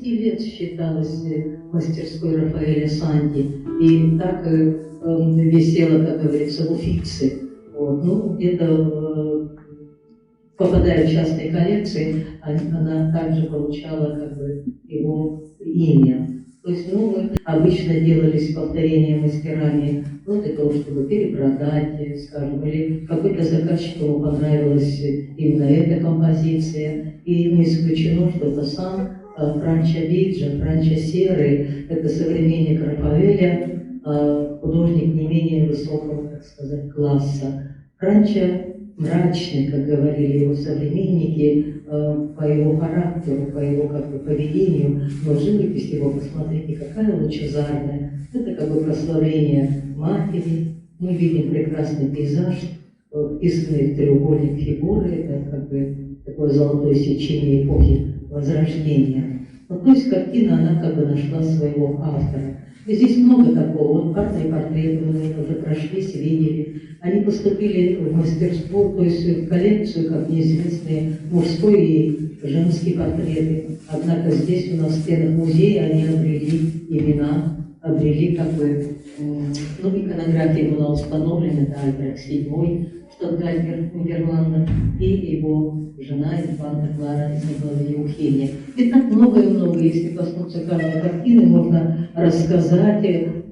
Лет считалось мастерской Рафаэля Санди, и так висела, как говорится, в Уффици. Вот. Ну, где-то, попадая в частные коллекции, она также получала как бы его имя. То есть, ну, мы обычно делались повторения мастерами, ну, для того, чтобы перепродать, скажем, или какой-то заказчик, ему понравилась именно эта композиция, и не исключено, что это сам Франчо Виджи, Франчо Серый, это современник Рафаэля, художник не менее высокого, так сказать, класса. Франчо мрачный, как говорили его современники, по его характеру, по его как бы поведению, но живопись его, посмотрите, какая лучезарная. Это как бы прославление матери. Мы видим прекрасный пейзаж, вписанный в треугольник фигуры, это как бы такое золотое сечение эпохи Возрождения. Ну, то есть картина, она как бы нашла своего автора. И здесь много такого. Вот парные портреты мы уже прошлись, видели. Они поступили в мастерство, то есть в коллекцию, как неизвестные мужской и женские портреты. Однако здесь у нас в стенах музея они обрели имена, обрели как бы, ну, иконография была установлена, да, Альбрехт VII, штатгальтер Нидерландов, и его жена, инфанта Клара Евгения. И так много-много, если коснуться каждой картины, можно рассказать,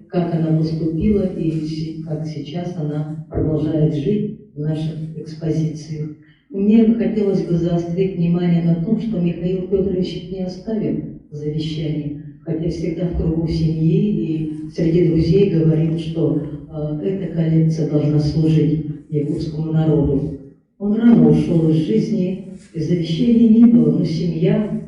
как она поступила и как сейчас она продолжает жить в наших экспозициях. Мне хотелось бы заострить внимание на том, что Михаил Федорович не оставил завещание, хотя всегда в кругу семьи и среди друзей говорил, что эта коллекция должна служить якутскому народу. Он рано ушел из жизни, и завещания не было, но семья,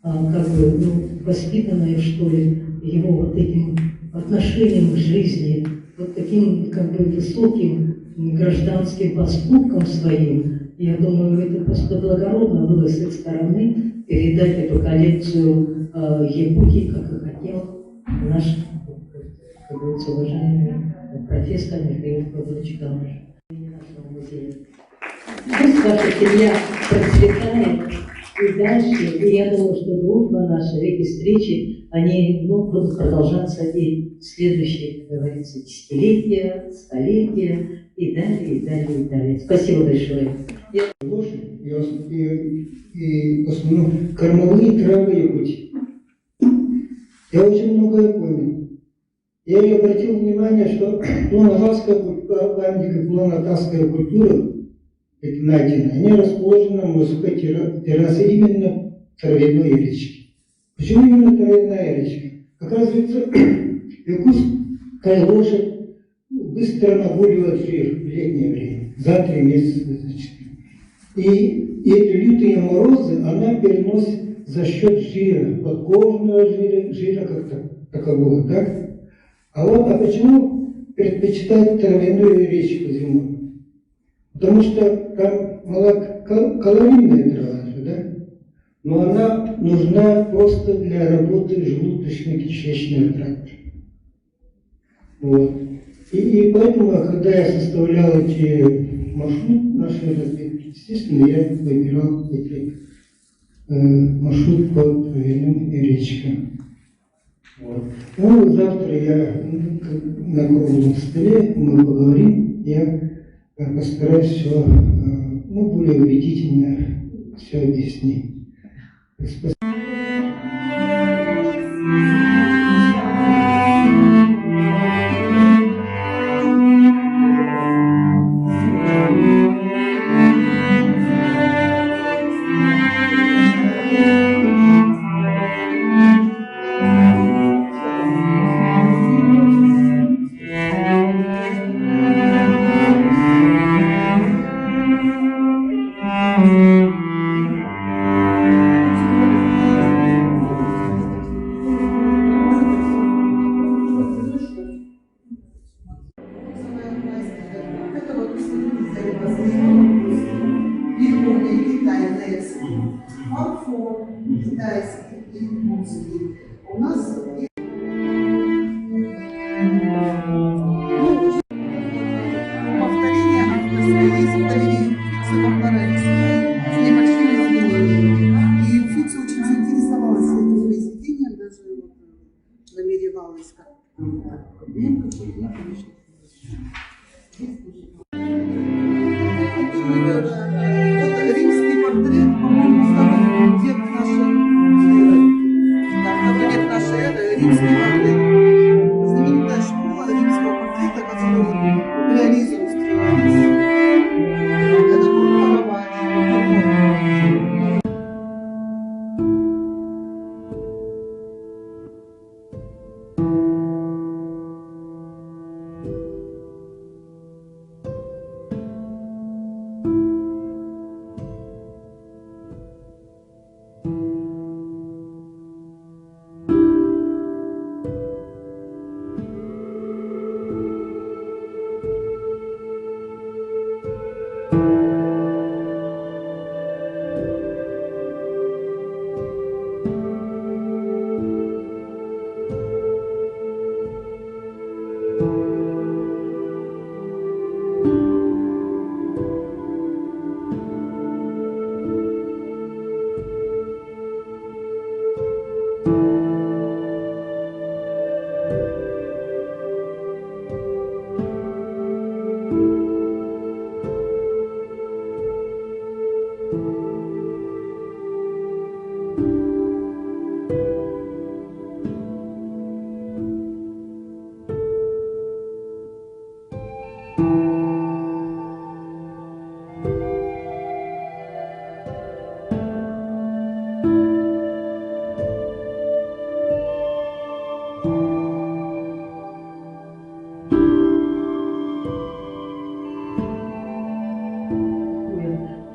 как бы, ну, воспитанная, что ли, его вот этим отношением к жизни, вот таким как бы высоким гражданским поступком своим, я думаю, это просто благородно было с их стороны передать эту коллекцию Якутии, как и хотел наш, как говорится, уважаемый профессор Михаил Федорович Галыш. Пусть ваша семья процветает и дальше, и я думаю, что дружба наша, эти встречи, они будут продолжаться и в следующие, как говорится, десятилетия, столетия, и далее, и далее, и далее. Спасибо большое. И в основном кормовые травы Якутии. Я очень многое понял. Я и обратил внимание, что луно-натасская памятник и луно-натасская культура, эти найдены, они расположены на высокой террасе именно травяной речки. Почему именно травяная речка? Как развиться якутская лошадь быстро нагуливает жир в летнее время, за 3 месяца, за 4. И эти лютые морозы она переносит за счет жира, подкожного жира как такового, так? А почему предпочитают травяную речку зимой? Потому что там малокалорийная трава, да? Но она нужна просто для работы желудочно-кишечного тракта. Вот. И поэтому, когда я составлял эти маршруты нашей разведки, естественно, я выбирал эти маршрут по травяным речкам. Вот. Ну, завтра я на круглом столе, мы поговорим, я постараюсь все, более убедительно все объяснить. Спасибо. У нас Вот римский портрет, по-моему, второй век нашей эры. Да, второй век нашей эры, римский портрет. Знаменитая школа римского портрета, которую реализм устроилась. Это был Караваджо.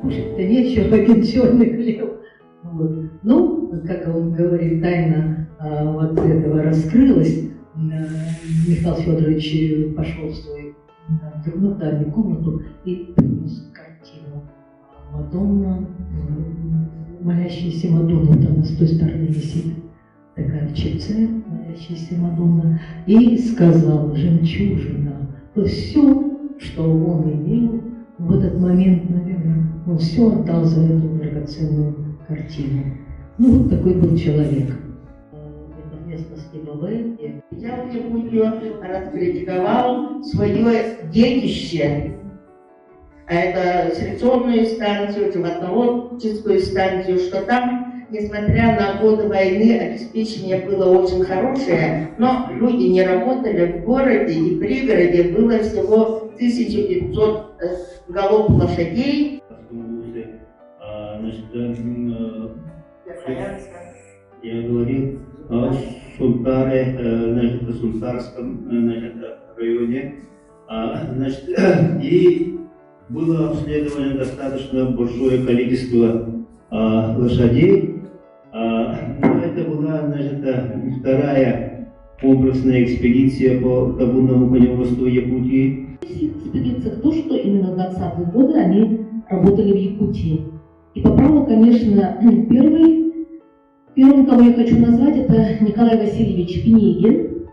Кушать-то нечего, один черный хлеб. Вот. Ну, как он говорит, тайна вот этого раскрылась. Михаил Федорович пошел в свою дальнюю комнату и принес картину. Мадонна, молящаяся Мадонна, там с той стороны висит такая в чепце, молящаяся Мадонна, и сказал: жемчужина. То есть все, что он имел в этот момент, наверное, он все отдал за эту драгоценную картину. Ну, вот такой был человек. Это место Стебове. Я в Якутию раскритиковал свое детище. Это селекционную станцию, животноводческую станцию, что там, несмотря на годы войны, обеспечение было очень хорошее, но люди не работали в городе и пригороде, было всего 1500 голов лошадей. Я говорил о Султаре, значит, Султарском, значит, районе, значит, и было обследовано достаточно большое количество лошадей, но это была, значит, вторая комплексная экспедиция по табунному коневодству Якутии. В всех экспедициях то, что именно в 20-е годы они работали в Якутии. И по праву, конечно, первым, кого я хочу назвать, это Николай Васильевич Пинегин.